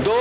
2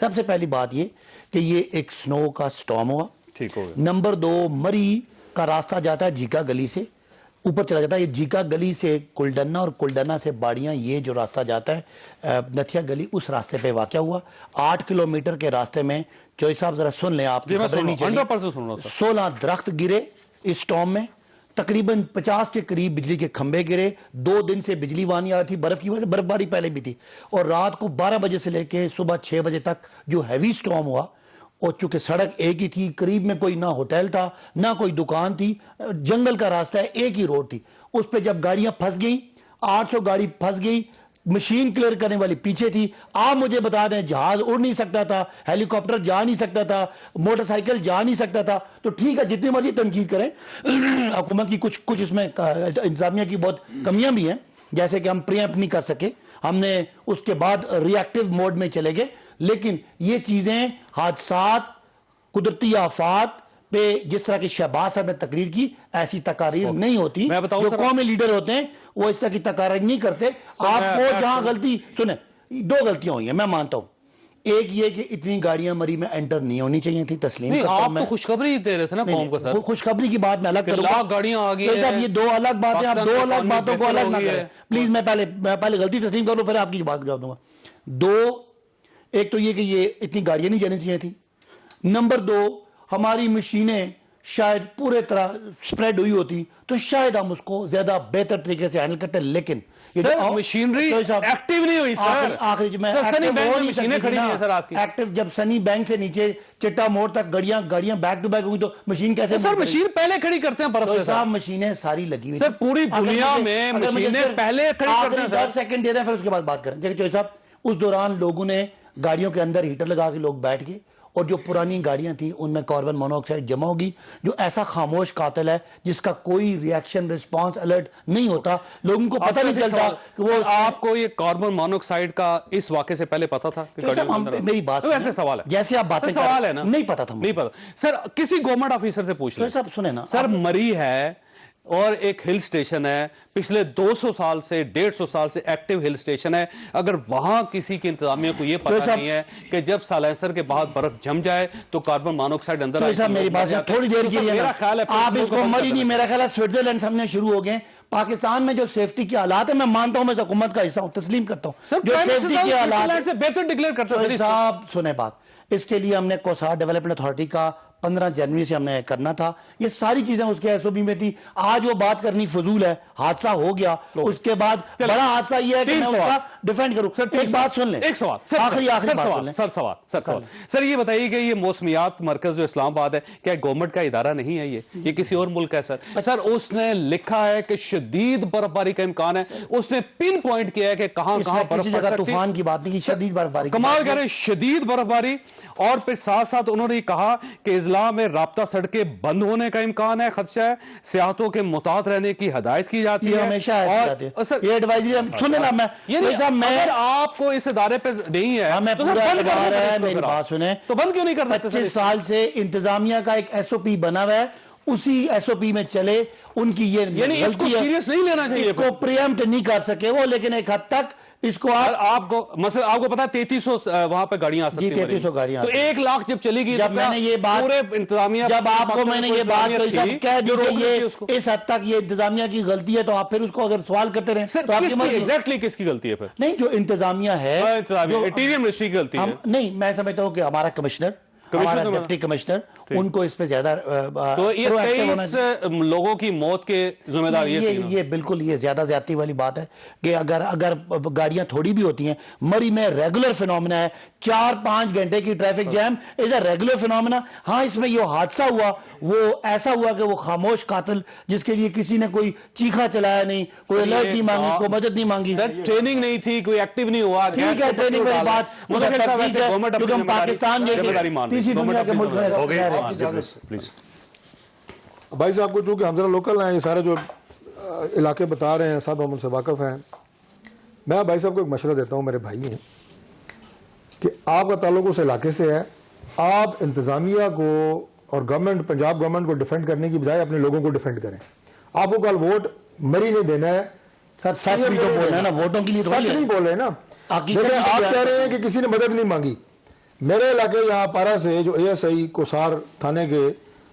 سب سے پہلی بات یہ کہ یہ ایک سنو کا سٹارم ہوا. ٹھیک ہو گیا. نمبر 2 مری کا راستہ جاتا ہے جیکا گلی سے اوپر چلا جاتا ہے. یہ جیکا گلی سے کلڈنا اور کلڈنا سے باڑیاں, یہ جو راستہ جاتا ہے نتھیا گلی, اس راستے پہ واقع ہوا. 8 کلومیٹر کے راستے میں چوئی صاحب ذرا سن لیں, آپ کی خبریں نہیں چلی, 100% سن رہا تھا. 16 درخت گرے اس سٹارم میں, تقریباً 50 کے قریب بجلی کے کھمبے گرے. 2 دن سے بجلی وانی آ رہی تھی, برف کی وجہ سے, برف باری پہلے بھی تھی, اور رات کو 12 بجے سے لے کے صبح 6 بجے تک جو ہیوی سٹارم ہوا, اور چونکہ سڑک ایک ہی تھی, قریب میں کوئی نہ ہوٹل تھا نہ کوئی دکان تھی, جنگل کا راستہ ہے, ایک ہی روڈ تھی. اس پہ جب گاڑیاں پھنس گئیں, 800 گاڑی پھنس گئی, مشین کلیئر کرنے والی پیچھے تھی. آپ مجھے بتا دیں, جہاز اڑ نہیں سکتا تھا, ہیلی کاپٹر جا نہیں سکتا تھا, موٹر سائیکل جا نہیں سکتا تھا. تو ٹھیک ہے, جتنی مرضی تنقید کریں, حکومت کی کچھ اس میں انتظامیہ کی بہت کمیاں بھی ہیں, جیسے کہ ہم پریمپٹ نہیں کر سکے, ہم نے اس کے بعد ری ایکٹیو موڈ میں چلے گئے. لیکن یہ چیزیں, حادثات, قدرتی آفات پہ جس طرح کی شہباز صاحب نے تقریر کی, ایسی تقاریر نہیں ہوتی. جو قومی لیڈر ہوتے ہیں وہ اس طرح کی تقاریر نہیں کرتے. آپ کو جہاں غلطی, سنیں, 2 غلطیاں ہوئی ہیں, میں مانتا ہوں. ایک یہ کہ اتنی گاڑیاں مری میں انٹر نہیں ہونی چاہیے تھی, تسلیم کرتا ہوں. آپ تو خوشخبری دے رہے تھے نا قوم کو سر, خوشخبری کی بات میں الگ کروں گا. گاڑیاں آ گئی ہیں, یہ 2 الگ باتیں, آپ 2 الگ باتوں کو الگ نہ کریں پلیز. میں پہلے غلطی تسلیم کر لوں, پھر آپ کی بات جواب دوں گا. 2, ایک تو یہ کہ یہ اتنی گاڑیاں نہیں جانی چاہیے تھی. نمبر 2, ہماری مشینیں شاید پورے طرح سپریڈ ہوئی ہوتی تو شاید ہم اس کو زیادہ بہتر طریقے سے ہینڈل کرتے. لیکن مشینری ایکٹیو نہیں ہوئی سر. آخری میں ایکٹیو, جب سنی بینک سے نیچے چٹا موڑ تک گاڑیاں بیک ٹو بیک ہوئی تو مشین کیسے سر؟ مشین پہلے کھڑی کرتے ہیں برف سے صاحب, مشینیں ساری لگی ہوئی سر, پوری دنیا میں مشینیں پہلے کھڑی کرتے ہیں. 10 سیکنڈ دے دیں پھر اس کے بعد بات کریں. دیکھیں چوئی صاحب, اس دوران لوگوں نے گاڑیوں کے اندر ہیٹر لگا کے لوگ بیٹھ گئے, اور جو پرانی گاڑیاں تھیں ان میں کاربن مونوآکسائڈ جمع ہوگی, جو ایسا خاموش قاتل ہے جس کا کوئی ریئیکشن, رسپانس, الرٹ نہیں ہوتا. لوگوں کو پتہ نہیں چلتا کہ وہ. آپ کو یہ کاربن مونوآکسائڈ کا اس واقعے سے پہلے پتا تھا؟ میری بات ایسے سوال ہے, جیسے آپ باتیں سوال ہے نا, نہیں پتا تھا, نہیں پتا سر. کسی گورنمنٹ آفیسر سے پوچھ لیں سب, سنیں نا سر. مری ہے اور ایک ہل سٹیشن ہے, پچھلے 200 سال سے 150 سال سے ایکٹیو ہل سٹیشن ہے. اگر وہاں کسی کی انتظامیہ کو یہ پتہ نہیں ہے کہ جب سالینسر کے بعد برف جم جائے تو کاربن مونوآکسائڈ اندر آئے, میری بات تھوڑی دیر کی ہے, میرا خیال ہے آپ اس کو مری نہیں, میرا خیال ہے سوئٹزرلینڈ سامنے شروع ہو گئے. پاکستان میں جو سیفٹی کے حالات ہیں, میں مانتا ہوں, میں اس حکومت کا حصہ ہوں, تسلیم کرتا ہوں, جو سیفٹی کے حالات سے بہتر ڈکلیئر کرتے ہیں. صاحب سنیں بات, اس کے لیے ہم نے کوسار ڈیولپمنٹ اتھارٹی کا 15 جنوری سے ہم نے کرنا تھا. یہ ساری چیزیں اس کے SOP میں تھی. آج وہ بات کرنی فضول ہے, حادثہ ہو گیا, اس کے بعد بڑا حادثہ یہ ہے کہ میں اس کا ڈیفینڈ کروں. ایک بات سن لیں, ایک سوال, آخری بات سن لیں. سر یہ بتائیے کہ یہ موسمیات مرکز جو اسلام آباد ہے, کیا گورنمنٹ کا ادارہ نہیں ہے یہ کسی اور ملک ہے سر؟ سر اس نے لکھا ہے کہ شدید برف باری کا امکان ہے, اس نے پن پوائنٹ کیا ہے کہ کہاں کہاں برف پڑ سکتی ہے. طوفان کی بات نہیں کی, شدید برف باری, کمال کر رہے, شدید برف باری. اور پھر ساتھ ساتھ انہوں نے کہا کہ اضلاع میں رابطہ سڑکیں بند ہونے کا امکان ہے, خدشہ ہے, سیاحتوں کے محتاط رہنے کی ہدایت کی جاتی ہے. ہمیشہ یہ ایڈوائزری سنیں نا, میں آپ کو اس ادارے پہ نہیں ہے, ہمیں پورا ادارہ ہے, میری بات سنیں, تو بند کیوں نہیں کر سکتے؟ 25 سال سے انتظامیہ کا ایک SOP بنا ہوا ہے, اسی SOP میں چلے. ان کی یہ یعنی اس کو سیریس نہیں لینا چاہیے, اس کو پریمپٹ نہیں کر سکے وہ, لیکن ایک حد تک اس کو آپ کو مثلا آپ کو پتا 3300 وہاں پہ گاڑیاں آ سکتی ہیں, 3300 گاڑیاں, تو 1 لاکھ جب چلی گئی, جب میں نے یہ بات پورے انتظامیہ, جب آپ کو میں نے یہ بات کہہ دی کہ یہ اس حد تک یہ انتظامیہ کی غلطی ہے, تو آپ پھر اس کو اگر سوال کرتے رہیں تو آپ کی ایگزیکٹلی کس کی غلطی ہے پھر؟ نہیں, جو انتظامیہ ہے, انٹیریئر منسٹری کی غلطی ہے. نہیں, میں سمجھتا ہوں کہ ہمارا کمشنر, ہمارا ڈپٹی کمشنر, ان کو اس پہ زیادہ, تو یہ 23 لوگوں کی موت کے ذمہ دار یہ بالکل یہ زیادہ زیادتی والی بات ہے کہ اگر گاڑیاں تھوڑی بھی ہوتی ہیں, مری میں ریگولر فینومینا ہے, 4-5 گھنٹے کی traffic jam is a regular phenomena. ہاں, اس میں یہ حادثہ ہوا وہ ایسا ہوا کہ وہ خاموش قاتل جس کے لیے کسی نے کوئی چیخا چلایا نہیں, کوئی الرٹ نہیں مانگی, کوئی مدد نہیں مانگی, ٹریننگ نہیں تھی, کوئی ایکٹیو نہیں ہوا. ٹھیک ہے, ٹریننگ والی بات, کیونکہ ہم پاکستان تیسری دنیا کے ملک میں. بھائی صاحب کو چونکہ ہم ذرا لوکل ہیں, یہ سارے جو علاقے بتا رہے ہیں صاحب ہم ان سے واقف ہیں. میں بھائی صاحب کو ایک مشورہ دیتا ہوں, میرے بھائی ہیں, کہ آپ کا تعلق اس علاقے سے ہے, آپ انتظامیہ کو اور گورنمنٹ, پنجاب گورنمنٹ کو ڈیفینڈ کرنے کی بجائے اپنے لوگوں کو ڈیفینڈ کریں. آپ کو کل ووٹ مری نہیں دینا ہے, سر سچ بھی تو بول رہے ہیں نا, ووٹوں کے لیے سچ نہیں بول رہے نا. آپ کہہ رہے ہیں کہ کسی نے مدد نہیں مانگی, میرے علاقے یہاں پارا سے جو ASI کوسار تھانے کے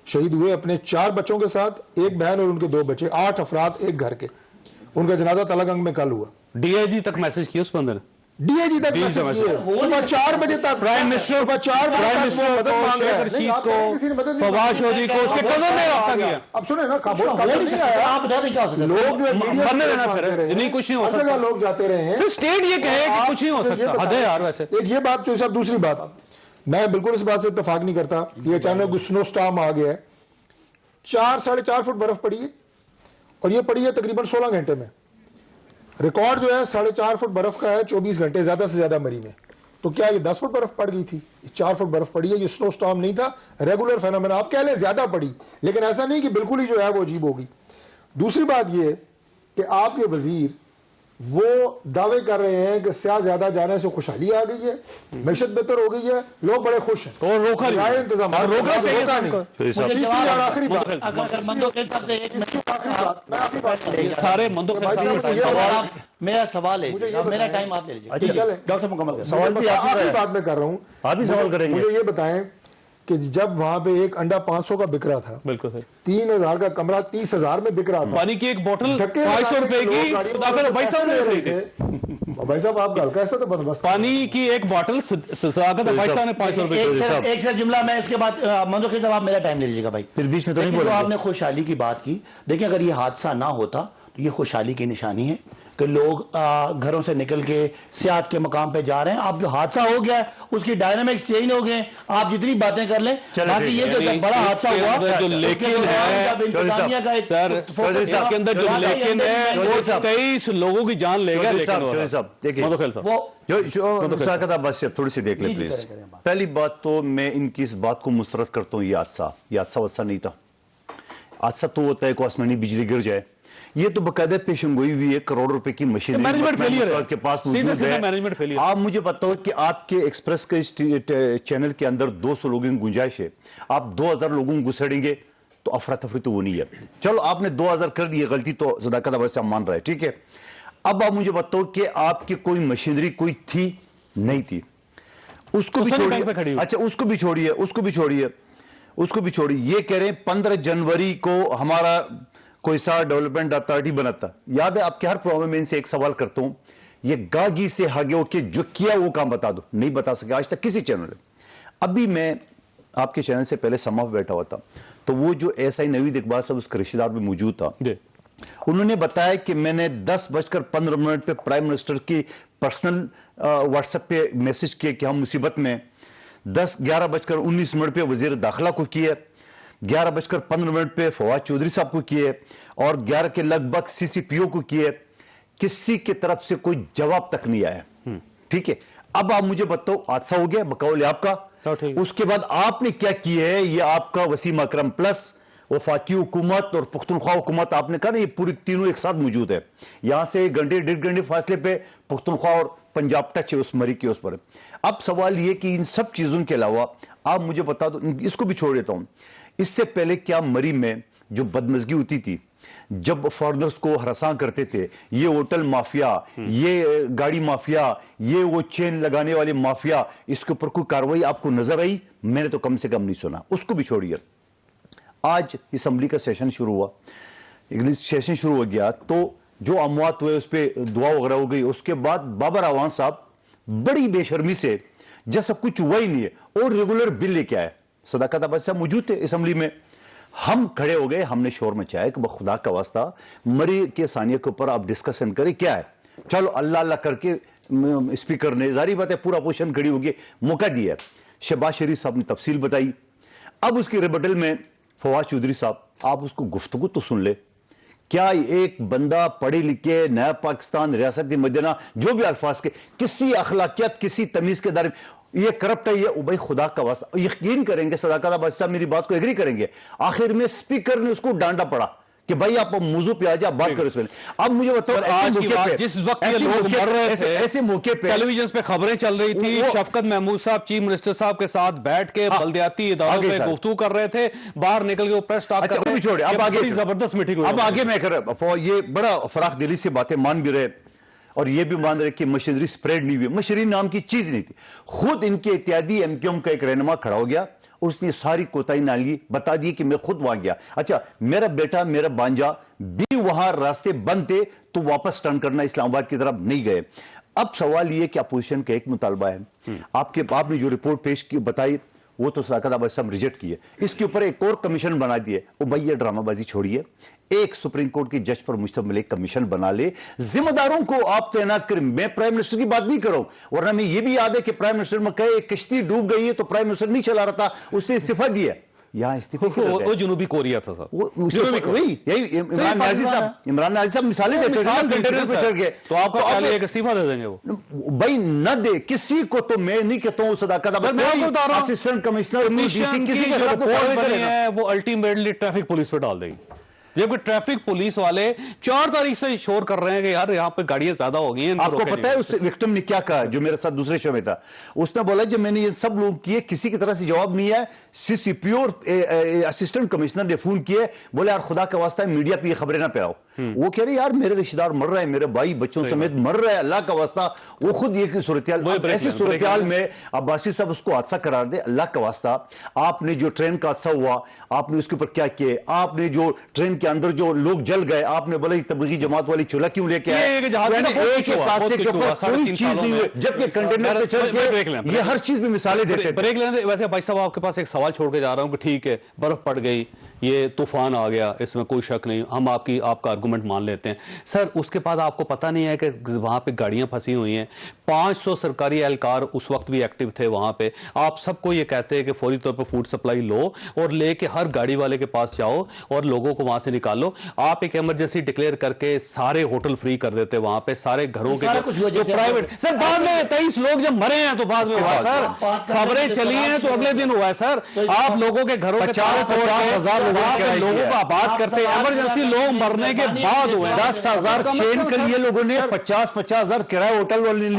شہید ہوئے اپنے 4 بچوں کے ساتھ، ایک بہن اور ان کے 2 بچے، 8 افراد ایک گھر کے، ان کا جنازہ تلگنگ میں کل ہوا۔ DIG تک میسج کیا اس بندے نے، DIG تک میسج کیے، صبح 4 بجے تک پرائم منسٹر صبح 4 بجے پرائم تک وہ منسٹر مدد کو، مانگ رہا شیخ ہے۔ رشید نہیں، آپ کو، کہیں کسی نے مدد نہیں فواد مانگی۔ چودھری کو، اس کے قدم میں رابطہ کیا۔ اب سنیں نا، آپ بتا دیں کیا ہو سکتا ہے؟ لوگ جو ہے میڈیا بننے سے دینا مانگتے پھر، رہے ہیں، نہیں کچھ نہیں ہو ہر جگہ سکتا۔ لوگ جاتے رہے ہیں۔ صرف اسٹیٹ یہ کہے کہ کچھ نہیں ہو سکتا، حد ہے یار ویسے۔ ایک یہ بات جو صاحب، دوسری بات میں بالکل اس بات سے اتفاق نہیں کرتا، یہ اچانک کوئی سنو سٹارم آ گیا ہے۔ 4 ساڑھے 4 فٹ برف پڑی ہے اور یہ پڑی ہے تقریباً 16 گھنٹے میں۔ ریکارڈ جو ہے 4.5 فٹ برف کا ہے 24 گھنٹے زیادہ سے زیادہ مری میں۔ تو کیا یہ 10 فٹ برف پڑ گئی تھی؟ 4 فٹ برف پڑی ہے، یہ سنو سٹارم نہیں تھا، ریگولر فینومینا۔ آپ کہہ لیں زیادہ پڑی، لیکن ایسا نہیں کہ بالکل ہی جو ہے وہ عجیب ہوگی۔ دوسری بات یہ کہ آپ کے وزیر وہ دعوے کر رہے ہیں کہ سیاہ زیادہ جانے سے خوشحالی آ گئی ہے، معیشت بہتر ہو گئی ہے، لوگ بڑے خوش ہیں، اور روکا نہیں، رائے انتظامات اور روکنا چاہیے روکا ان کو۔ نہیں۔ تیسری اور آخری بات، اگر مندوخیل صاحب سے ایک منٹ، میں آپ کی بات کروں گا۔ سارے مندوق میرا سوال ہے، میرا ٹائم آپ لے لیجیے۔ چلیں ڈاکٹر صاحب مکمل کریں۔ سوال بھی آخری بات میں کر رہا ہوں، آپ بھی سوال کریں گے؟ مجھے یہ بتائیں کہ جب وہاں پہ ایک انڈا 500 کا بک رہا تھا، بالکل صحیح، 3000 کا کمرہ 30,000 میں بک رہا تھا، پانی کی ایک بوتل دھکے 500 روپے لگانے کے کی لوگ صداقت بھائی صاحب نے خریدی تھی۔ بھائی صاحب آپ کا ہلکا ایسا تو بندوبست، پانی کی ایک بوتل صداقت بھائی صاحب نے 500 روپے کی۔ ایک سے جملہ میں اس کے بعد مندوخیل صاحب آپ میرا ٹائم لے لیجیے گا بھائی، پھر بیچ میں تو نہیں لیکن جو بولیں آپ نے خوشحالی کی بات کی، دیکھیں اگر یہ حادثہ نہ ہوتا تو یہ خوشحالی کی نشانی ہے کہ لوگ گھروں سے نکل کے سیاحت کے مقام پہ جا رہے ہیں۔ آپ جو حادثہ ہو گیا ہے اس کی ڈائنامکس چینج ہو گئے، آپ جتنی باتیں کر لیں، باقی یہ جو جب بڑا حادثہ ہوا جو لیکن ہے سر، اس کے اندر جو لیکن ہے وہ 23 لوگوں کی جان لے گا۔ چودھری صاحب دیکھیں، مندوخیل صاحب جو مساقت عباس سے تھوڑی سی دیکھ لیں پلیز۔ پہلی بات تو میں ان کی اس بات کو مسترد کرتا ہوں، یہ حادثہ نہیں تھا۔ حادثہ تو ہوتا ہے کہ آسمانی بجلی گر جائے، یہ تو باقاعدہ پیشن گوئی ہوئی ہے، کروڑ روپے کی مشینری مینجمنٹ فیلئر ہے، کے پاس سیدھے موجود سیدھے ہے۔ Management failure. آپ مجھے پتا ہو کہ آپ کے ایکسپریس کے چینل کے اندر 200 لوگوں کی گنجائش ہے، آپ 2000 لوگوں کو گھسڑیں گے تو افراتفری تو وہ نہیں ہے۔ چلو آپ نے 2000 کر دی ہے، غلطی تو صداقت عباس سے ہم مان رہے ہیں، ٹھیک ہے۔ اب آپ مجھے بتاؤ کہ آپ کی کوئی مشینری کوئی تھی نہیں تھی، اس کو بھی چھوڑیے، اچھا اس کو بھی چھوڑیے، یہ کہہ رہے ہیں 15 جنوری کو ہمارا کوئی سا ڈیولپمنٹ اتھارٹی بنا تھا۔ یاد ہے آپ کے ہر پروگرام میں ان سے ایک سوال کرتا ہوں، یہ گاگی سے آگے ہو کے جو کیا وہ کام بتا دو، نہیں بتا سکے آج تک کسی چینل میں۔ ابھی میں آپ کے چینل سے پہلے سما پہ بیٹھا ہوا تھا، تو وہ جو SI نوید اقبال صاحب اس کا رشتہ دار بھی موجود تھا، انہوں نے بتایا کہ میں نے 10:15 پہ پرائم منسٹر کی پرسنل واٹس ایپ پہ میسج کیا کہ ہم مصیبت میں، 11:19 پہ وزیر داخلہ کو کیا، 11:15 پہ فواد چودھری صاحب کو کیے، اور 11 کے لگ بھگ CCPO کو کیے، کسی کی طرف سے کوئی جواب تک نہیں آیا، ٹھیک ہے۔ اب آپ مجھے بتاؤ حادثہ ہو گیا بقول آپ کا، اس کے بعد آپ نے کیا کیا ہے؟ یہ آپ کا وسیم اکرم پلس وفاقی حکومت اور پختونخوا حکومت، آپ نے کہا نا یہ پوری تینوں ایک ساتھ موجود ہے، یہاں سے 1 گھنٹے 1.5 گھنٹے فاصلے پہ پختونخوا اور پنجاب ٹچ ہے اس مری کے اس پر۔ اب سوال یہ کہ ان سب چیزوں کے علاوہ آپ مجھے بتا دو، اس کو بھی چھوڑ دیتا ہوں، اس سے پہلے کیا مری میں جو بدمزگی ہوتی تھی، جب فارنرز کو ہراساں کرتے تھے، یہ ہوٹل مافیا، یہ گاڑی مافیا، یہ وہ چین لگانے والے مافیا، اس کے اوپر کوئی کاروائی آپ کو نظر آئی؟ میں نے تو کم سے کم نہیں سنا۔ اس کو بھی چھوڑیے، آج اسمبلی کا سیشن شروع ہو گیا تو جو اموات ہوئے اس پہ دعا وغیرہ ہو گئی، اس کے بعد بابر اعوان صاحب بڑی بے شرمی سے جیسا کچھ ہوا ہی نہیں ہے اور ریگولر بل لے کے آئے۔ صداقت عباس صاحب موجود تھے اسمبلی میں، ہم کھڑے ہو گئے، ہم نے شور مچایا کہ بخدا کا واسطہ مری کے ثانیہ کے اوپر آپ ڈسکشن کریں کیا ہے۔ چلو اللہ اللہ کر کے اسپیکر نے ظاہری بات ہے پورا اپوزیشن کھڑی ہوگی موقع دیا ہے، شہباز شریف صاحب نے تفصیل بتائی۔ اب اس کی ریبٹل میں فواد چودھری صاحب، آپ اس کو گفتگو تو سن لے، کیا ایک بندہ پڑھے لکھے نیا پاکستان ریاست مدینہ جو بھی الفاظ کے کسی اخلاقیات کسی تمیز کے دائرے یہ کرپٹ ہے، یہ بھائی خدا کا واسطہ یقین کریں گے صداقت عباس صاحب میری بات کو ایگری کریں گے، آخر میں اسپیکر نے اس کو ڈانٹا پڑا کہ بھائی آپ موضوع پہ آ جائے بات کرو اس میں۔ اب مجھے بتاؤ آج کی بات جس وقت یہ لوگ مر رہے تھے، ایسے موقع پہ ٹیلی ویژن پہ خبریں چل رہی تھی، شفقت محمود صاحب چیف منسٹر صاحب کے ساتھ بیٹھ کے بلدیاتی اداروں پہ گفتگو کر رہے تھے، باہر نکل کے پریس ٹاک کر رہے تھے، اب آگے زبردست میٹنگ ہوئی۔ اب آگے میں کر یہ بڑا فراخ دلی سے باتیں مان بھی رہے، اور یہ بھی مان رہے کہ مشینری سپریڈ نہیں ہوئی. مشینری نام کی چیز نہیں تھی. خود ان کے اتحادی ایم کیو ایم کا ایک رہنما کھڑا ہو گیا, اس نے ساری کوتاہی نالی بتا دی کہ میں خود وہاں گیا. اچھا میرا بیٹا میرا بانجا بھی وہاں راستے بند تھے تو واپس ٹرن کرنا اسلام آباد کی طرف نہیں گئے. اب سوال یہ کہ اپوزیشن کا ایک مطالبہ ہے, آپ نے جو رپورٹ پیش کی بتائی وہ تو صداقت عباسی صاحب ریجیکٹ کیے. اس کے اوپر ایک اور کمیشن بنا دیے. وہ بھائی یہ ڈرامہ بازی چھوڑیے, ایک سپریم کورٹ کے جج پر مشتمل ایک کمیشن بنا لے, ذمہ داروں کو آپ تعینات کریں. میں پرائم منسٹر کی بات نہیں کروں, ورنہ میں یہ بھی یاد ہے کہ پرائم منسٹر میں کہے ایک کشتی ڈوب گئی ہے تو پرائم منسٹر نہیں چلا رہا تھا, اس نے استعفیٰ دیا. یہاں استعفیٰ وہ جنوبی کوریا تھا عمران نازی صاحب مثالیں دیتے ہیں. تو آپ کا خیال ہے کہ استعفیٰ دے دیں گے وہ؟ بھائی نہ دے کسی کو. تو میں نہیں کہتا ہوں صداقت اسسٹنٹ کمشنر وہ الٹیمیٹلی ٹریفک پولیس پہ ڈال دیں گے, جبکہ ٹریفک پولیس والے 4 تاریخ سے شور کر رہے ہیں کہ یار یہاں پہ گاڑیاں زیادہ ہو گئی ہیں. آپ کو پتا ہے اس وکٹم نے کیا کہا جو میرے ساتھ دوسرے شو میں تھا؟ اس نے بولا جب میں نے یہ سب لوگ کیے کسی کی طرح سے جواب نہیں ہے. سی سی پی اور اسسٹنٹ کمشنر نے فون کیے, بولے یار خدا کا واسطہ ہے میڈیا پہ یہ خبریں نہ پھیلاؤ. وہ کہہ رہے یار میرے رشتہ دار مر رہے ہیں, میرے بھائی بچوں سمیت مر رہے ہیں, اللہ کا واسطہ. وہ خود یہ صورتحال, ایسی صورتحال میں عباسی صاحب اس کو حادثہ قرار دے. اللہ کا واسطہ آپ نے جو ٹرین کا حادثہ ہوا آپ نے اس کے اوپر کیا کیے؟ آپ نے جو ٹرین کے اندر جو لوگ جل گئے آپ نے بولا تبلیغی جماعت والی چولہا کیوں لے کے آئے؟ کوئی چیز نہیں ہوئی, جبکہ کنٹینر پہ چل کے یہ ہر چیز میں مثالیں دیتے ہیں. بریک لینے. ویسے بھائی صاحب آپ کے پاس ایک سوال چھوڑ کے جا رہا ہوں کہ ٹھیک ہے برف پڑ گئی, یہ طوفان آ گیا, اس میں کوئی شک نہیں, ہم آپ کا آرگومنٹ مان لیتے ہیں. سر اس کے بعد آپ کو پتہ نہیں ہے کہ وہاں پہ گاڑیاں پھنسی ہوئی ہیں, 500 سرکاری اہلکار اس وقت بھی ایکٹیو تھے وہاں پہ. آپ سب کو یہ کہتے ہیں کہ فوری طور پر فوڈ سپلائی لو اور لے کے ہر گاڑی والے کے پاس جاؤ اور لوگوں کو وہاں سے نکالو. آپ ایک ایمرجنسی ڈکلیئر کر کے سارے ہوٹل فری کر دیتے وہاں پہ, سارے گھروں کے جو پرائیویٹ. سر بعد میں 23 لوگ جب مرے ہیں تو بعد میں ہوا سر, خبریں چلی ہیں تو اگلے دن ہوا ہے سر. آپ لوگوں کے گھروں کے 50,000 لوگوں کا بات کرتے ہیں, ایمرجنسی لوگ مرنے کے بعد ہوئے. 10,000 چین کر لیے لوگوں نے, 50,000 کرایہ ہوٹل والے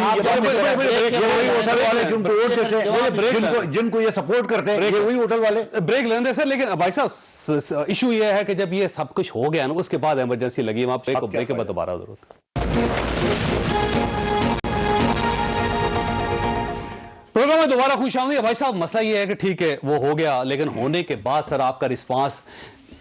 جن کو یہ سپورٹ کرتے ہیں وہی ہوٹل والے. بریک لینے دیں سر. لیکن بھائی صاحب ایشو یہ ہے کہ جب یہ سب کچھ ہو گیا نا اس کے بعد ایمرجنسی لگی, وہاں بریک کے بعد دوبارہ ضرورت. پروگرام میں دوبارہ خوش آمدید. بھائی صاحب مسئلہ یہ ہے کہ ٹھیک ہے وہ ہو گیا, لیکن ہونے کے بعد سر آپ کا رسپانس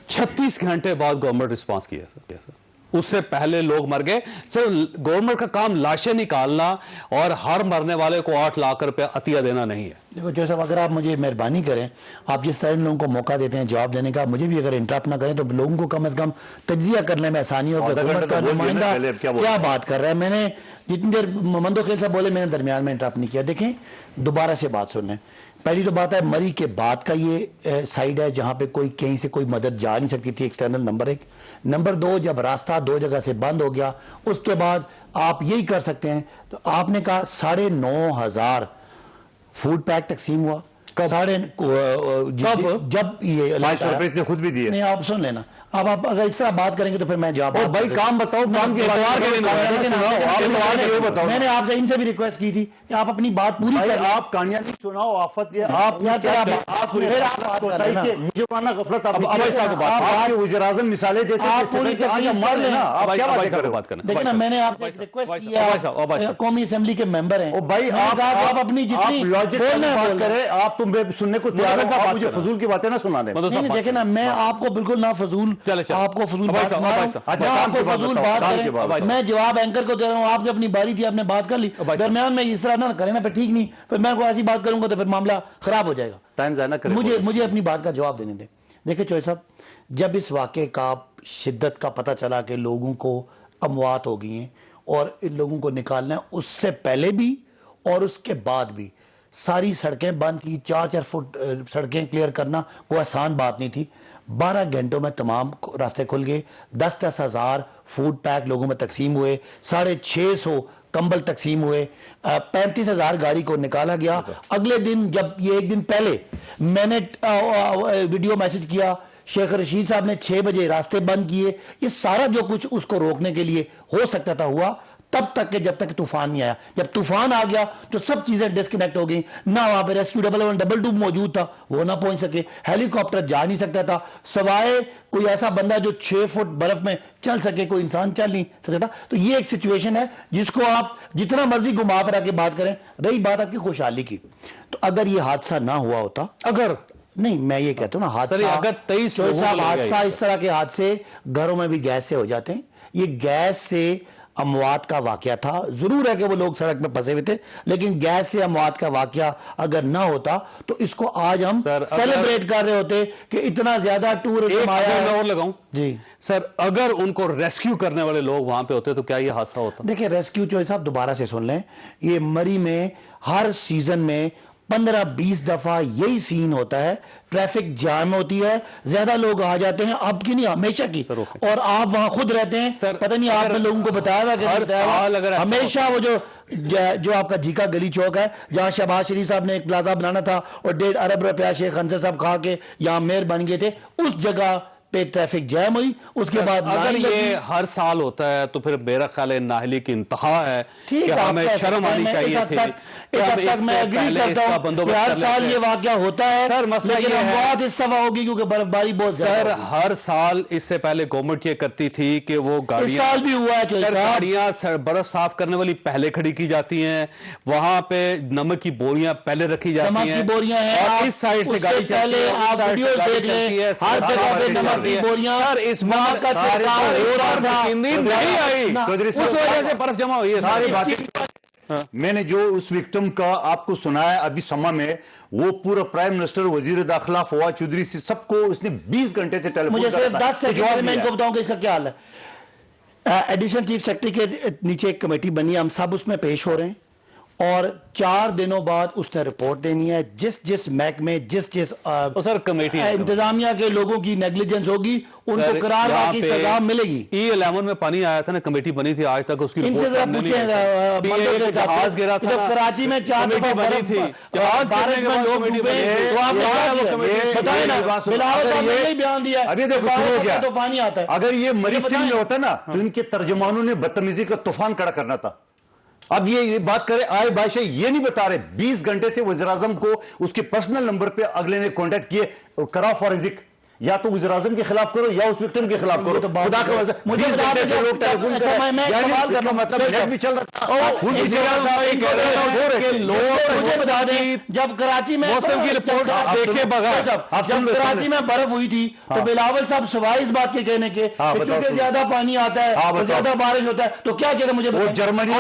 36 گھنٹے بعد گورنمنٹ رسپانس کیا سر. اس سے پہلے لوگ مر گئے. سر گورنمنٹ کا کام لاشیں نکالنا اور ہر مرنے والے کو 8 لاکھ روپے عطیہ دینا نہیں ہے. دیکھو جو صاحب اگر آپ مجھے مہربانی کریں, آپ جس طرح ان لوگوں کو موقع دیتے ہیں جواب دینے کا, مجھے بھی اگر انٹرپٹ نہ کریں تو لوگوں کو کم از کم تجزیہ کرنے میں آسانی ہو کہ حکومت کا نمائندہ کیا بات کر رہا ہے. میں نے جتنی دیر ممدو خیل صاحب بولے میں نے درمیان میں انٹرپٹ نہیں کیا. دیکھیں دوبارہ سے بات سنیں. پہلی تو بات ہے مری کے بعد کا یہ سائیڈ ہے جہاں پہ کوئی کہیں سے کوئی مدد جا نہیں سکتی تھی, ایکسٹرنل. نمبر 1. نمبر 2, جب راستہ 2 جگہ سے بند ہو گیا اس کے بعد آپ یہی کر سکتے ہیں. تو آپ نے کہا 9,500 فوڈ پیک تقسیم ہوا. جب یہ 500 روپے اس نے خود بھی دیے. نہیں آپ سن لینا. اب آپ اگر اس طرح بات کریں گے تو پھر میں جواب. بھائی کام بتاؤ, کام کے میں نے آپ سے ان سے بھی ریکویسٹ کی تھی کہ آپ اپنی بات پوری کریں. آپ کہانیاں نہیں سناؤ. آفت یہ وزیر اعظم مثالیں دیتے دیکھنا. میں نے آپ سے ریکویسٹ کیا, قومی اسمبلی کے ممبر ہیں بھائی, آپ اپنی جتنی بات کریں آپ تم سننے کو تیار ہو, آپ مجھے فضول کی باتیں نہ سنانے. دیکھیں نا میں آپ کو بالکل نہ فضول آپ کو فضول بات کریں. میں جواب اینکر کو دے رہا ہوں, آپ جو اپنی باری تھی آپ نے بات کر لی, درمیان میں اس طرح نہ کریں نا, پھر ٹھیک نہیں. پھر میں کوئی ایسی بات کروں گا تو پھر معاملہ خراب ہو جائے گا. ٹائم ضائع نہ کریں. مجھے اپنی بات کا جواب دینے دیں. دیکھیں چوہے صاحب, جب اس واقعے کا شدت کا پتہ چلا کہ لوگوں کو اموات ہو گئی ہیں اور ان لوگوں کو نکالنا ہے, اس سے پہلے بھی اور اس کے بعد بھی ساری سڑکیں بند کی. 4 فٹ سڑکیں کلیئر کرنا کوئی آسان بات نہیں تھی. 12 گھنٹوں میں تمام راستے کھل گئے. 10,000 فوڈ پیک لوگوں میں تقسیم ہوئے. 650 کمبل تقسیم ہوئے. 35,000 گاڑی کو نکالا گیا. اگلے دن جب یہ ایک دن پہلے میں نے ویڈیو میسج کیا, شیخ رشید صاحب نے 6 بجے راستے بند کیے. یہ سارا جو کچھ اس کو روکنے کے لیے ہو سکتا تھا ہوا. تب تک کہ جب تک طوفان نہیں آیا. جب طوفان آ گیا تو سب چیزیں ڈسکنیکٹ ہو گئی. نہ وہاں پہ ریسکیو 112 موجود تھا, وہ نہ پہنچ سکے. ہیلی کاپٹر جا نہیں سکتا تھا, سوائے کوئی ایسا بندہ جو 6 فٹ برف میں چل سکے, کوئی انسان چل نہیں سکتا. تو یہ ایک سچویشن ہے جس کو آپ جتنا مرضی گھما پھرا کے بات کریں. رہی بات آپ کی خوشحالی کی, تو اگر یہ حادثہ نہ ہوا ہوتا, اگر نہیں میں یہ کہتا ہوں نا, حادثہ اگر 23 لوگوں کو لے گئے. حادثہ اس طرح کے حادثے گھروں میں بھی گیس سے ہو جاتے ہیں. یہ گیس سے اموات کا واقعہ تھا. ضرور ہے کہ وہ لوگ سڑک پہ پھنسے ہوئے تھے, لیکن گیس سے اموات کا واقعہ اگر نہ ہوتا تو اس کو آج ہم سیلیبریٹ کر رہے ہوتے کہ اتنا زیادہ ٹورزم آیا ہے. میں اور لگاؤں جی سر, اگر ان کو ریسکیو کرنے والے لوگ وہاں پہ ہوتے تو کیا یہ حادثہ ہوتا؟ دیکھیں ریسکیو جو صاحب دوبارہ سے سن لیں, یہ مری میں ہر سیزن میں 15-20 دفعہ یہی سین ہوتا ہے. ٹریفک جام ہوتی ہے, زیادہ لوگ آ جاتے ہیں, اب کی نہیں ہمیشہ کی, اور آپ وہاں خود رہتے ہیں. پتہ نہیں آپ نے لوگوں کو بتایا ہوا, ہمیشہ وہ جو آپ کا جیکا گلی چوک ہے جہاں شہباز شریف صاحب نے ایک پلازا بنانا تھا اور 1.5 ارب روپیہ شیخ ہنسے صاحب کھا کے یہاں میئر بن گئے تھے, اس جگہ پہ ٹریفک جام ہوئی. اس کے بعد اگر یہ ہر سال ہوتا ہے تو پھر میرا خیال ہے نااہلی کی انتہا ہے کہ ہمیں شرم آنی چاہیے تھی. میں ایگری کرتا ہوں کہ ہر سال یہ واقعہ ہوتا ہے, لیکن اموات اس سوا ہوگی کیونکہ برفباری بہت زیادہ. سر ہر سال اس سے پہلے گورنمنٹ یہ کرتی تھی کہ وہ سال بھی ہوا ہے, گاڑیاں برف صاف کرنے والی پہلے کھڑی کی جاتی ہیں, وہاں پہ نمک کی بوریاں پہلے رکھی جاتی ہیں, اور اس سائڈ سے گاڑی چلتی ہے, آپ ویڈیوز دیکھ لیں ہر جگہ پہ نمک کی بوریاں. سر اس بار نہیں آئی, اس وجہ سے برف جمع ہوئی ہے. ساری باتیں میں نے جو اس وکٹم کا آپ کو سنایا ابھی سما میں, وہ پورا پرائم منسٹر, وزیر داخلہ فواد چودھری سے سب کو اس نے 20 گھنٹے سے ٹیلی فون مجھے صرف 10 سیکنڈ میں ان کو بتاؤں کہ اس کا کیا حال ہے. ایڈیشنل چیف سیکرٹری کے نیچے ایک کمیٹی بنی ہے, ہم سب اس میں پیش ہو رہے ہیں, اور 4 دنوں بعد اس نے رپورٹ دینی ہے. جس محکمے جس سر کمیٹی انتظامیہ کے لوگوں کی نیگلیجنس ہوگی ان کو قرار کی سزا ملے گی. E11 میں پانی آیا تھا نا, کمیٹی بنی تھی, آج تک اس کی ان سے ذرا پوچھیں, جہاز گرا تھا, جب کراچی میں 4 دفعہ بنی تھی, جہاز بارش میں لوگ ڈوبے, تو آپ بتائیں نا بلاول صاحب نے یہی بیان دیا ہے. ابھی دیکھو تو پانی آتا ہے. اگر یہ مری سنگھ میں ہوتا نا تو ان کے ترجمانوں نے بدتمیزی کا طوفان کھڑا کرنا تھا. اب یہ بات کرے آئے بادشاہ یہ نہیں بتا رہے 20 گھنٹے سے وزیر اعظم کو اس کے پرسنل نمبر پہ اگلے نے کانٹیکٹ کیے, کراؤ فورنزک, یا تو وزیر اعظم کے خلاف کرو یا اس وکٹم کے خلاف کرو. خدا کا وزیر مجھے لوگ ٹیلیفون کر رہے ہیں, یعنی اس کا مطلب نیٹ بھی چل رہا تھا. جب کراچی میں موسم کی رپورٹ دیکھے بغیر, جب کراچی میں برف ہوئی تھی تو بلاول صاحب سوائے اس بات کے کہنے کے کیونکہ زیادہ پانی آتا ہے اور زیادہ بارش ہوتا ہے تو کیا کہتے ہیں مجھے جرمنی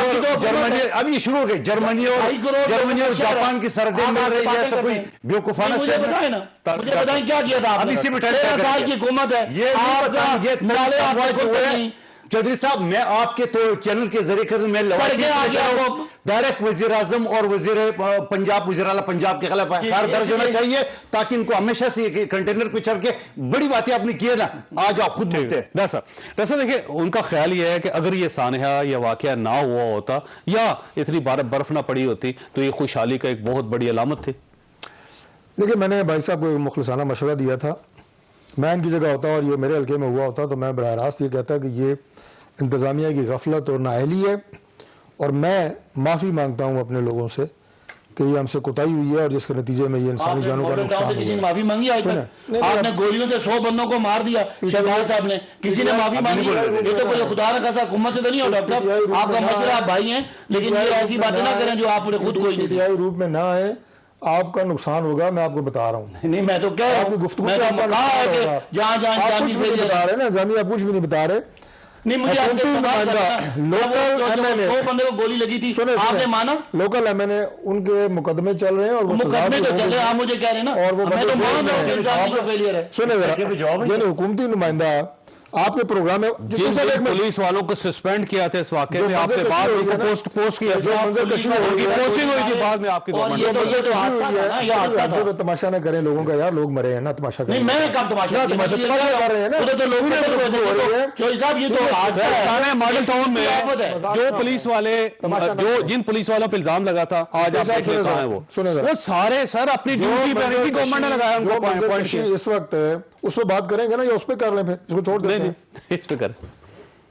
اب یہ شروع ہو گئی, جرمنی اور جاپان کی سردی مل رہی ہے, ایسا کوئی بیوقوفانہ. مجھے بتائیں نا, مجھے بتائیں کیا کیا تھا آپ نے. 13 سال کی حکومت ہے, چودھری صاحب میں آپ کے تو چینل کے ذریعے میں ڈائریکٹ وزیر اعظم اور وزیر پنجاب, وزیر اعلیٰ پنجاب کے خلاف FIR درج ہونا چاہیے تاکہ ان کو ہمیشہ سے کنٹینر پہ چڑھ کے بڑی باتیں آپ نے کی ہے نا, آج آپ خود بولتے ہیں. ویسے دیکھیں ان کا خیال یہ ہے کہ اگر یہ سانحہ یا واقعہ نہ ہوا ہوتا یا اتنی برف نہ پڑی ہوتی تو یہ خوشحالی کا ایک بہت بڑی علامت تھی. دیکھیں میں نے بھائی صاحب کو مخلصانہ مشورہ دیا تھا, میں ان کی جگہ ہوتا اور یہ میرے حلقے میں ہوا ہوتا تو میں براہ راست یہ کہتا کہ یہ انتظامیہ کی غفلت اور نااہلی ہے, اور میں معافی مانگتا ہوں اپنے لوگوں سے کہ یہ ہم سے کوتاہی ہوئی ہے اور جس کے نتیجے میں یہ انسانی جانوں کا نقصان ہوا. کسی نے معافی مانگی آج تک؟ آپ نے گولیوں سے 100 بندوں کو مار دیا شہباز صاحب نے, کسی نے معافی مانگی؟ یہ تو کوئی خدا نہ خاصا حکومت سے تو نہیں ہو ڈاکٹر صاحب, آپ کا مشورہ آپ بھائی ہیں, لیکن یہ ایسی باتیں نہ کریں جو آپ نے خود کوئی نہیں. ابتدائی روپ میں نہ آئے, آپ کا نقصان ہوگا, میں آپ کو بتا رہا ہوں. نہیں میں تو کہہ رہا ہوں, گفتگو میں تو کہا ہے کہ جہاں جہاں کچھ بھی نہیں بتا رہے نا, انتظامیہ کچھ بھی نہیں بتا رہے. نہیں مجھے لوکل بندے کو گولی لگی تھی, آپ نے مانا؟ لوکل ایم این اے ان کے مقدمے چل رہے ہیں اور مقدمے تو چل رہے ہیں, آپ مجھے کہہ رہے ہیں نا, اور وہ سنیں ذرا, یعنی حکومتی نمائندہ آپ کے پروگرام میں جن پولیس والوں کو سسپینڈ کیا تھا اس واقعے میں, آپ نے بعد میں پوسٹ کیا, جو منظر کشی ہوئی تھی بعد میں آپ کی گورنمنٹ. تماشا نہ کریں لوگوں کا یار, لوگ مرے ہیں نا, تماشا کریں. میں نے کب تماشا کر رہے ہیں نا, ماڈل ٹاؤن میں جو پولیس والے جن پولیس والوں پہ الزام لگا تھا آج آپ دیکھ لیتا ہے وہ سارے سر اپنی ڈیوٹی پہ اسی گورنمنٹ نے لگایا ان کو. اس وقت اس پہ بات کریں گے نا یا اس پہ کر لیں, پھر اس کو چھوڑ دیں اس پہ کریں.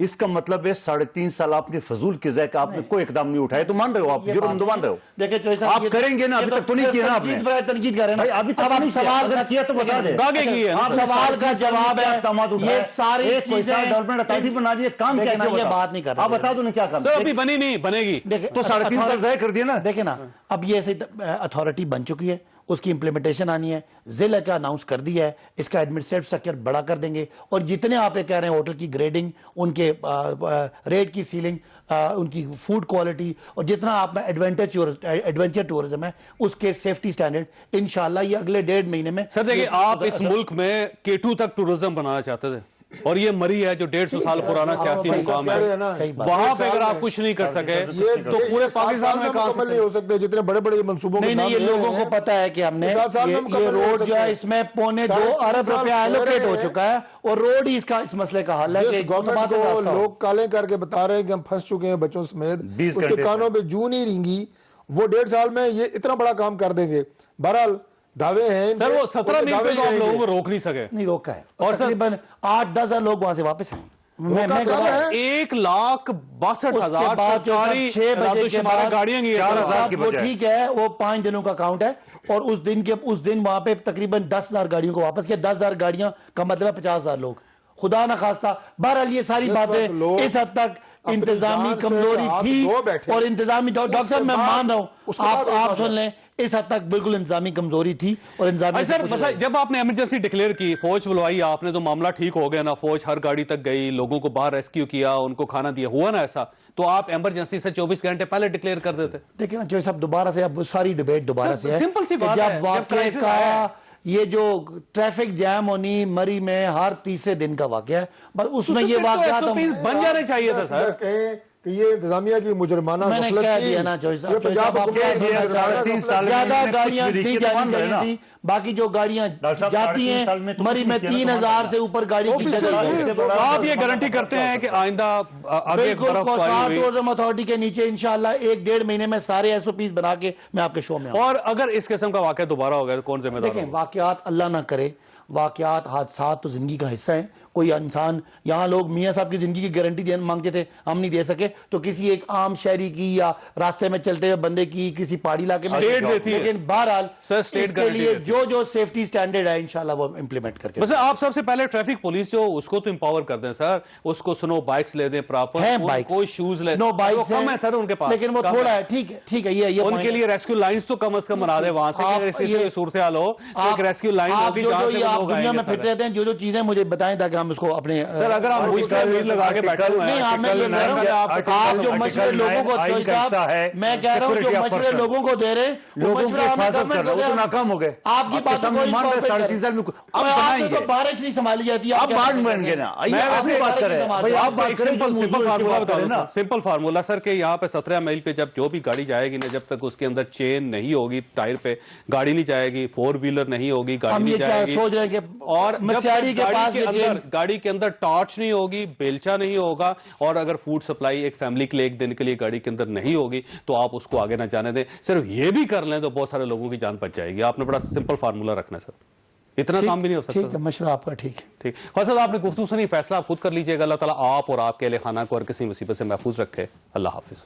اس کا مطلب ہے 3.5 سال آپ نے فضول کے ذائقہ آپ نے کوئی اقدام نہیں اٹھایا تو مان رہے ہو آپ جرم تو مان رہے ہو دیکھیں چوہی صاحب آپ کریں گے نا ابھی تک تو نہیں کیا نا آپ نے تنقید کر رہے ہیں ابھی تک نہیں سوال اگر کیا تو بتا دیں آگے کی ہے آپ سوال کا جواب ہے یہ ساری چیزیں ڈیولپمنٹ اتھارٹی بنا دی کام کیا یہ بات نہیں کر رہے آپ بتا دو نا کیا کام سر ابھی بنی نہیں بنے گی تو 3.5 سال ضائع کر دیا نا دیکھیں نا اب یہ اتھارٹی بن چکی ہے اس کی امپلیمنٹیشن آنی ہے ضلع کا اناؤنس کر دیا ہے اس کا ایڈمنسٹریٹو اسٹرکچر بڑا کر دیں گے اور جتنے آپ کہہ رہے ہیں ہوٹل کی گریڈنگ ان کے ریٹ کی سیلنگ ان کی فوڈ کوالٹی اور جتنا آپ میں ایڈونچر ٹورزم ہے اس کے سیفٹی سٹینڈرڈ انشاءاللہ یہ اگلے 1.5 مہینے میں سر دیکھیں آپ اس ملک میں K2 تک ٹورزم بنانا چاہتے تھے اور یہ مری ہے جو 150 سال پرانا سیاسی مقام ہے وہاں پہ اگر آپ کچھ نہیں کر سکے تو پورے پاکستان میں مکمل نہیں ہو سکتے جتنے بڑے بڑے منصوبوں کے نہیں یہ لوگوں کو پتا ہے کہ ہم نے یہ روڈ جو ہے اس میں 2.25 ارب روپیہ ایلوکیٹ ہو چکا ہے اور روڈ ہی اس مسئلے کا حل ہے کہ گورنمنٹ کو لوگ کالیں کر کے بتا رہے ہیں کہ ہم پھنس چکے ہیں بچوں سمیت اس کے کانوں پہ جو نہیں رینگی وہ 1.5 سال میں یہ اتنا بڑا کام کر دیں گے بہرحال دعوے ہیں سر وہ 17 میل پہ تو آپ لوگوں کو روک نہیں سکے نہیں روکا ہے اور تقریباً 8-10 ہزار لوگ وہاں سے واپس آئیں 1,62,000 سرکاری 6 بجے کے بعد گاڑیاں گئی وہ ٹھیک ہے وہ 5 دنوں کا کاؤنٹ ہے اور اس دن وہاں پہ تقریباً 10,000 گاڑیوں کو واپس کیا 10,000 گاڑیاں کا مطلب ہے 50,000 لوگ خدا نہ خواستہ بہرحال یہ ساری باتیں اس حد تک انتظامی کمزوری تھی اور انتظامی ڈاکٹر صاحب میں مان رہا ہوں آپ سن لیں اس حد تک بالکل انتظامی کمزوری تھی اور انتظامی سر مثلا جب آپ نے ایمرجنسی ڈکلیئر کی فوج بلوائی آپ نے تو معاملہ ٹھیک ہو گیا نا فوج ہر گاڑی تک گئی لوگوں کو باہر ریسکیو کیا ان کو کھانا دیا ہوا نا ایسا تو آپ ایمرجنسی سے 24 گھنٹے پہلے ڈکلیئر کر دیتے دیکھیں نا جو صاحب دوبارہ سے اب ساری ڈیبیٹ دوبارہ سے ہے سمپل سی بات ہے جب واقعہ کا یہ جو ٹریفک جام ہونی مری میں ہر تیسرے دن کا واقعہ ہے بس اس میں یہ واقعات بن جانے چاہیے تھا سر کہ یہ انتظامیہ کی مجرمانہ میں نے کہہ دیا نا زیادہ گاڑیاں نہیں جانی چاہیے تھی باقی جو گاڑیاں جاتی ہیں مری میں 3,000 سے اوپر گاڑی کی جگہ آپ یہ گارنٹی کرتے ہیں کہ آئندہ آگے ٹورزم اتھارٹی کے نیچے انشاءاللہ 1-1.5 مہینے میں سارے SOPs بنا کے میں آپ کے شو میں اور اگر اس قسم کا واقعہ دوبارہ ہو گیا تو کون ذمہ دار دیکھیں واقعات اللہ نہ کرے واقعات حادثات تو زندگی کا حصہ ہیں کوئی انسان یہاں لوگ میاں صاحب کی زندگی کی گارنٹی مانگتے تھے ہم نہیں دے سکے تو کسی ایک عام شہری کی یا راستے میں چلتے ہوئے بندے کی کسی پہاڑی علاقے میں لیکن بہرحال اس کے لیے جو سیفٹی سٹینڈرڈ ہے انشاءاللہ وہ امپلیمنٹ کر کے بس آپ سب سے پہلے ٹریفک پولیس جو اس کو تو امپاور کر دیں سر اس کو سنو بائکس لے دیں پراپر کوئی شوز لے نو بائکس کم ہے سر ان کے پاس لیکن وہ تھوڑا ہے ٹھیک ہے یہ ان کے لیے ریسکیو لائنز تو کم از کم بنا دیں وہاں سے اگر اس سے صورتحال ہو تو ایک ریسکیو لائن ہوگی جہاں سے لوگ آئیں گے پھرتے رہتے ہیں جو چیزیں مجھے بتائیں تاکہ ہم اس کو اپنے سر اگر ہم لگا کے بیٹھے ہوئے ہیں آپ جو مشورے لوگوں کو میں کہہ رہا ہوں جو مشورے لوگوں کو دے رہے لوگوں کی حفاظت کر رہے ہو تو ناکام ہو گئے آپ کی بات کو بارش نہیں سنبھالی جاتی اب بات بن گئے نا بات کریں سمپل فارمولا سر کہ یہاں پہ 17 میل پہ جب جو بھی گاڑی جائے گی نا جب تک اس کے اندر چین نہیں ہوگی ٹائر پہ گاڑی نہیں جائے گی 4 ویلر نہیں ہوگی گاڑی نہیں جائے گی سوچ رہے ہیں اور گاڑی کے اندر ٹارچ نہیں ہوگی بیلچا نہیں ہوگا اور اگر فوڈ سپلائی ایک فیملی کے لیے ایک دن کے لیے گاڑی کے اندر نہیں ہوگی تو آپ اس کو آگے نہ جانے دیں صرف یہ بھی کر لیں تو بہت سارے لوگوں کی جان بچ جائے گی آپ نے بڑا سمپل فارمولا رکھنا ہے سر اتنا کام بھی نہیں ہو سکتا ٹھیک ہے مشورہ آپ کا ٹھیک خواہ صاحب آپ نے گفتگو سے نہیں فیصلہ آپ خود کر لیجئے گا اللہ تعالیٰ آپ اور آپ کے اہل خانہ کو اور کسی مصیبت سے محفوظ رکھے اللہ حافظ